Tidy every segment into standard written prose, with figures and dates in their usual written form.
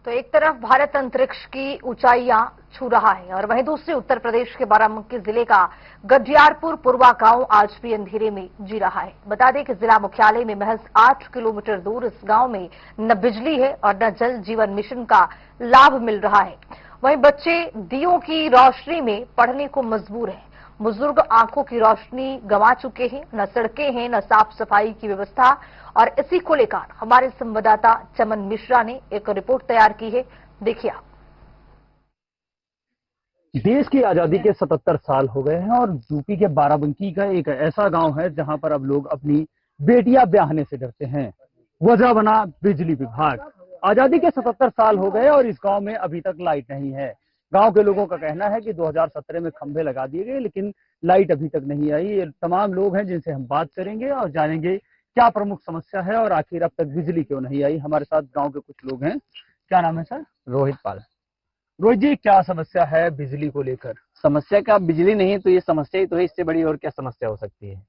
तो एक तरफ भारत अंतरिक्ष की ऊंचाइयां छू रहा है और वहीं दूसरी उत्तर प्रदेश के बाराबंकी जिले का गडियारपुर पुरवा गांव आज भी अंधेरे में जी रहा है। बता दें कि जिला मुख्यालय में महज 8 किलोमीटर दूर इस गांव में न बिजली है और न जल जीवन मिशन का लाभ मिल रहा है। वहीं बच्चे दियों की रोशनी में पढ़ने को मजबूर हैं। बुजुर्ग आंखों की रोशनी गंवा चुके हैं, न सड़कें हैं न साफ सफाई की व्यवस्था। और इसी को लेकर हमारे संवाददाता चमन मिश्रा ने एक रिपोर्ट तैयार की है, देखिए आप। देश की आजादी के 77 साल हो गए हैं और यूपी के बाराबंकी का एक ऐसा गांव है जहां पर अब लोग अपनी बेटियां ब्याहने से डरते हैं। वजह बना बिजली विभाग। आजादी के 77 साल हो गए और इस गांव में अभी तक लाइट नहीं है। गांव के लोगों का कहना है कि 2017 में खंभे लगा दिए गए लेकिन लाइट अभी तक नहीं आई। ये तमाम लोग हैं जिनसे हम बात करेंगे और जानेंगे क्या प्रमुख समस्या है और आखिर अब तक बिजली क्यों नहीं आई। हमारे साथ गांव के कुछ लोग हैं। क्या नाम है सर? रोहित पाल। रोहित जी, क्या समस्या है बिजली को लेकर? समस्या का बिजली नहीं है तो ये समस्या ही तो है, इससे बड़ी और क्या समस्या हो सकती है।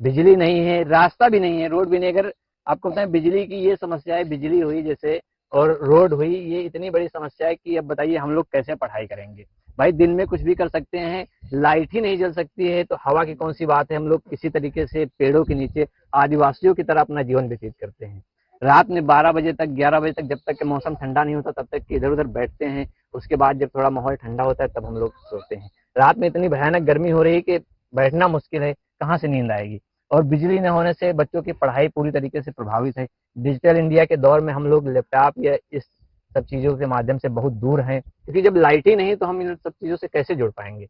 बिजली नहीं है, रास्ता भी नहीं है, रोड भी नहीं। अगर आपको बताएं बिजली की ये समस्या है, बिजली हुई जैसे और रोड हुई, ये इतनी बड़ी समस्या है कि अब बताइए हम लोग कैसे पढ़ाई करेंगे। भाई दिन में कुछ भी कर सकते हैं, लाइट ही नहीं जल सकती है तो हवा की कौन सी बात है। हम लोग किसी तरीके से पेड़ों के नीचे आदिवासियों की तरह अपना जीवन व्यतीत करते हैं। रात में 12 बजे तक 11 बजे तक, जब तक के मौसम ठंडा नहीं होता तब तक कि इधर उधर बैठते हैं। उसके बाद जब थोड़ा माहौल ठंडा होता है तब हम लोग सोते हैं। रात में इतनी भयानक गर्मी हो रही है कि बैठना मुश्किल है, कहाँ से नींद आएगी। और बिजली न होने से बच्चों की पढ़ाई पूरी तरीके से प्रभावित है। डिजिटल इंडिया के दौर में हम लोग लैपटॉप या इस सब चीजों के माध्यम से बहुत दूर हैं, क्योंकि जब लाइट ही नहीं तो हम इन सब चीजों से कैसे जुड़ पाएंगे।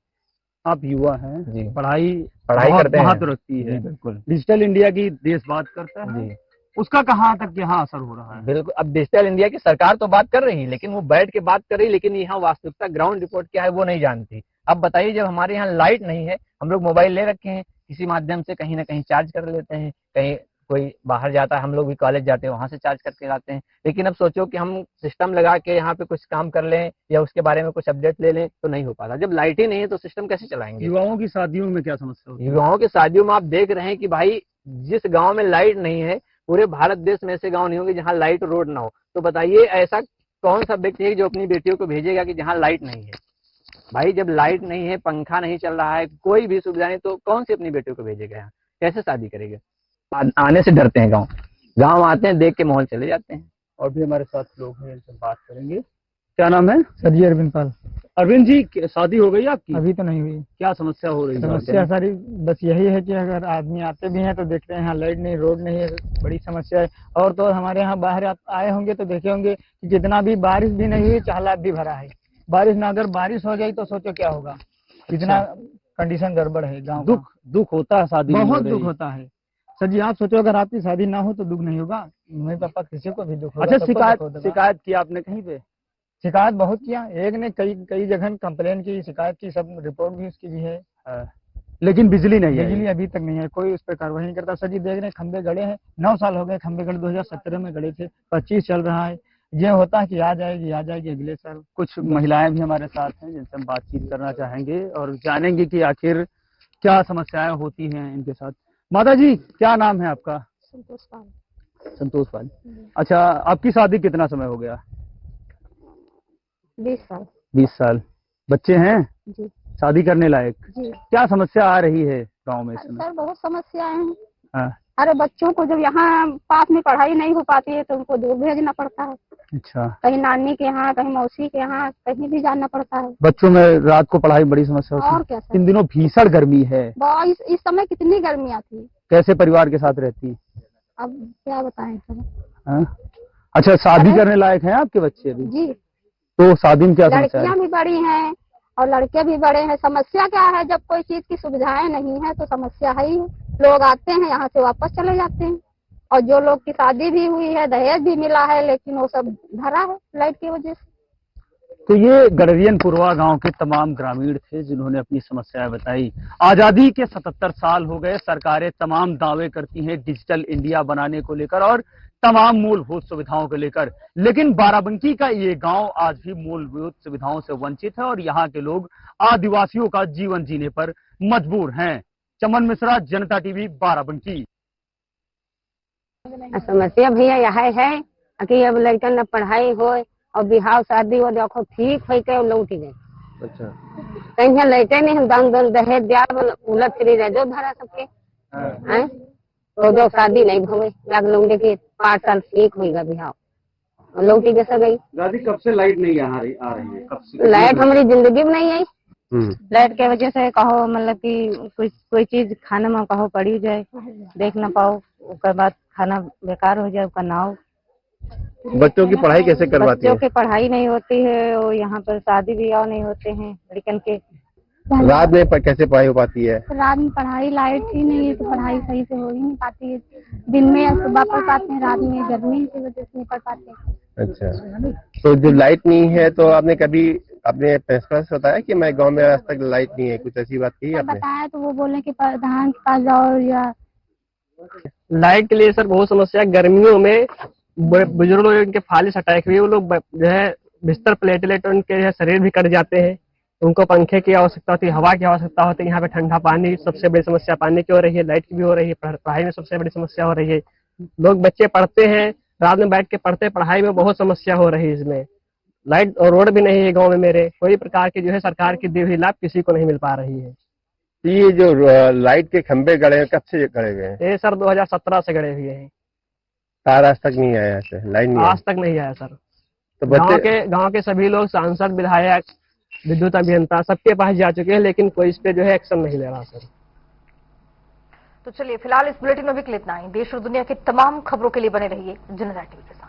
आप युवा हैं जी, पढ़ाई करते हैं। महत्व रखती है। बिल्कुल। डिजिटल इंडिया की देश बात करता है जी, उसका कहाँ तक यहाँ असर हो रहा है? बिल्कुल। अब डिजिटल इंडिया की सरकार तो बात कर रही है, लेकिन वो बैठ के बात कर रही है, लेकिन यहाँ वास्तविकता ग्राउंड रिपोर्ट क्या है वो नहीं जानती। अब बताइए, जब हमारे यहाँ लाइट नहीं है, हम लोग मोबाइल ले रखे हैं, किसी माध्यम से कहीं ना कहीं चार्ज कर लेते हैं। कहीं कोई बाहर जाता है, हम लोग भी कॉलेज जाते हैं, वहां से चार्ज करके लाते हैं। लेकिन अब सोचो कि हम सिस्टम लगा के यहाँ पे कुछ काम कर लें या उसके बारे में कुछ अपडेट ले लें तो नहीं हो पाता। जब लाइट ही नहीं है तो सिस्टम कैसे चलाएंगे। युवाओं की शादियों में क्या समस्या होती है? युवाओं की शादियों में आप देख रहे हैं कि भाई जिस गाँव में लाइट नहीं है, पूरे भारत देश में ऐसे गांव नहीं होंगे जहां लाइट रोड ना हो। तो बताइए ऐसा कौन सा व्यक्ति है जो अपनी बेटियों को भेजेगा कि जहां लाइट नहीं है। भाई जब लाइट नहीं है, पंखा नहीं चल रहा है, कोई भी सुविधा नहीं, तो कौन सी अपनी बेटियों को भेजेगा यहाँ, कैसे शादी करेगा। आने से डरते हैं। गाँव आते हैं, देख के माहौल चले जाते हैं। और भी हमारे साथ लोग हैं, इनसे बात करेंगे। क्या नाम है? सर जी अरविंद पाल। अरविंद जी, शादी हो गई आपकी? अभी तो नहीं हुई। क्या समस्या हो रही है? समस्या सारी बस यही है कि अगर आदमी आते भी हैं तो देखते हैं यहाँ लाइट नहीं, रोड नहीं है, बड़ी समस्या है। और तो हमारे यहाँ बाहर आए होंगे तो देखे होंगे कि जितना भी बारिश भी नहीं हुई, चालाब भी भरा है। बारिश ना, अगर बारिश हो जाए तो सोचो क्या होगा। इतना कंडीशन गड़बड़ है गाँव। दुख होता है शादी में? बहुत दुख होता है सर जी। आप सोचो अगर आपकी शादी ना हो तो दुख नहीं होगा, मम्मी पापा किसी को भी दुख होगा। अच्छा, शिकायत की आपने कहीं पे? शिकायत बहुत किया, एक ने कई जगह कंप्लेन की, शिकायत की, सब रिपोर्ट भी उसकी भी है। लेकिन बिजली नहीं है। बिजली अभी तक नहीं है, कोई उस पर कार्रवाई नहीं करता। सर जी देख रहे हैं खंबे गड़े हैं, 9 साल हो गए खंबे गड़े। 2017 में गड़े थे, 25 चल रहा है। ये होता है कि आ जाएगी अगले साल। कुछ महिलाएं भी हमारे साथ हैं जिनसे हम बातचीत करना चाहेंगे और जानेंगे कि आखिर क्या समस्याएं होती हैं इनके साथ। माता जी, क्या नाम है आपका? संतोष पाल। संतोष पाल। अच्छा, आपकी शादी कितना समय हो गया? 20 साल। 20 साल। बच्चे हैं जी। शादी करने लायक? जी। क्या समस्या आ रही है गांव में इस समय? सर बहुत समस्याएं हैं। हाँ। अरे बच्चों को जब यहाँ पास में पढ़ाई नहीं हो पाती है तो उनको दूर भेजना पड़ता है। अच्छा। कहीं नानी के यहाँ, कहीं मौसी के यहाँ, कहीं भी जाना पड़ता है। बच्चों में रात को पढ़ाई बड़ी समस्या होती है। और क्या सर। इन दिनों भीषण गर्मी है। इस समय कितनी गर्मी आती है। कैसे परिवार के साथ रहती? अब क्या बताएं सर। हाँ? अच्छा, शादी करने लायक हैं आपके बच्चे अभी? जी। तो शादी में क्या समस्या है? लड़कियां भी बड़ी हैं और लड़के भी बड़े हैं। समस्या क्या है, जब कोई चीज की सुविधाएं नहीं है तो समस्या है ही। लोग आते हैं यहाँ से वापस चले जाते हैं। और जो लोग की शादी भी हुई है, दहेज भी मिला है, लेकिन वो सब भरा है लाइट की वजह से। तो ये गडरियन पुरवा गांव के तमाम ग्रामीण थे जिन्होंने अपनी समस्याएं बताई। आजादी के 77 साल हो गए, सरकारें तमाम दावे करती हैं डिजिटल इंडिया बनाने को लेकर और तमाम मूलभूत सुविधाओं को लेकर, लेकिन बाराबंकी का ये गांव आज भी मूलभूत सुविधाओं से वंचित है और यहाँ के लोग आदिवासियों का जीवन जीने पर मजबूर हैं। चमन मिश्रा, जनता टीवी, बाराबंकी। समस्या भैया यह है कि अब लड़का न पढ़ाई हो और बिहाव शादी वो देखो ठीक है के लौट गए। अच्छा। कहीं लेटे नहीं हम दान दन दहेज दिया उलट फिर रह जो धरा सबके हैं तो जो शादी नहीं भवे लग लौंडे के 5 साल ठीक होगा बिहाव लौटी जैसा गई। दादी कब से लाइट नहीं आ रही है? कब से लाइट हमारी जिंदगी में नहीं आई। लाइट के वजह से कहो मतलब कि कोई चीज खाने में कहो पड़ी जाए देख ना पाओ उसके बाद खाना बेकार हो जाए उसका नाव। बच्चों की पढ़ाई कैसे करवाती बच्चों है? की पढ़ाई नहीं होती है और यहाँ पर शादी ब्याह नहीं होते हैं लड़कन के। रात में कैसे पढ़ाई हो पाती है? रात में पढ़ाई लाइट ही नहीं है तो पढ़ाई सही से हो ही नहीं पाती है। दिन में या सुबह पढ़ पाते हैं रात में गर्मी की वजह से नहीं पढ़ पाते। अच्छा, तो जो लाइट नहीं है तो आपने कभी अपने प्रिंसिपल से बताया कि मैं गांव में आज तक लाइट नहीं है, कुछ ऐसी बात की आपने? बताया तो वो बोले कि प्रधान के पास जाओ या लाइट के लिए सर बहुत समस्या है। गर्मियों में बुजुर्ग लोग इनके फालिस अटैक हुए वो लोग जो है बिस्तर प्लेटलेट उनके जो है शरीर भी कट जाते हैं। उनको पंखे की आवश्यकता होती है, हवा की आवश्यकता होती है। यहाँ पे ठंडा पानी सबसे बड़ी समस्या पानी की हो रही है, लाइट की भी हो रही है, पढ़ाई में सबसे बड़ी समस्या हो रही है। लोग बच्चे पढ़ते हैं रात में बैठ के पढ़ते, पढ़ाई में बहुत समस्या हो रही है। इसमें लाइट और रोड भी नहीं है गाँव में मेरे, कोई प्रकार की जो है सरकार की दी हुई लाभ किसी को नहीं मिल पा रही है। ये जो लाइट के खंभे गड़े हैं कब से गड़े हुए हैं? ये सर 2017 से गड़े हुए हैं। तार आज तक नहीं आया है, लाइन नहीं आज तक नहीं आया सर। तो बच्चे गांव के सभी लोग सांसद विधायक विद्युत अभियंता सबके पास जा चुके हैं लेकिन कोई इस पे जो है एक्शन नहीं ले रहा सर। तो चलिए फिलहाल इस बुलेटिन में भी इतना ही। देश और दुनिया की तमाम खबरों के लिए बने रहिए जनता टीवी के साथ।